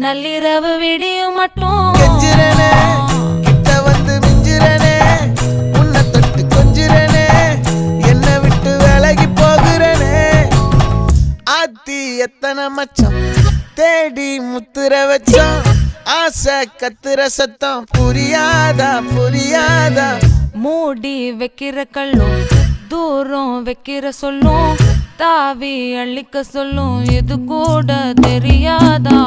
நள்ளிரவு விடியும் மட்டும் கெஞ்சிரனே கிட்ட வந்து மிஞ்சிரனே உன்னை தொட்டு கொஞ்சிரனே என்னை விட்டு விலகி போகிறனே ஆத்தி எத்தனை மச்சம் தேடி முத்துற வச்சோம் ஆசை கத்துற சத்தம் புரியாதா புரியாதா மூடி வைக்கிற கல்லும் தூரம் வைக்கிற சொல்லும் தாவி அள்ளிக்க சொல்லும் இது கூட தெரியாதா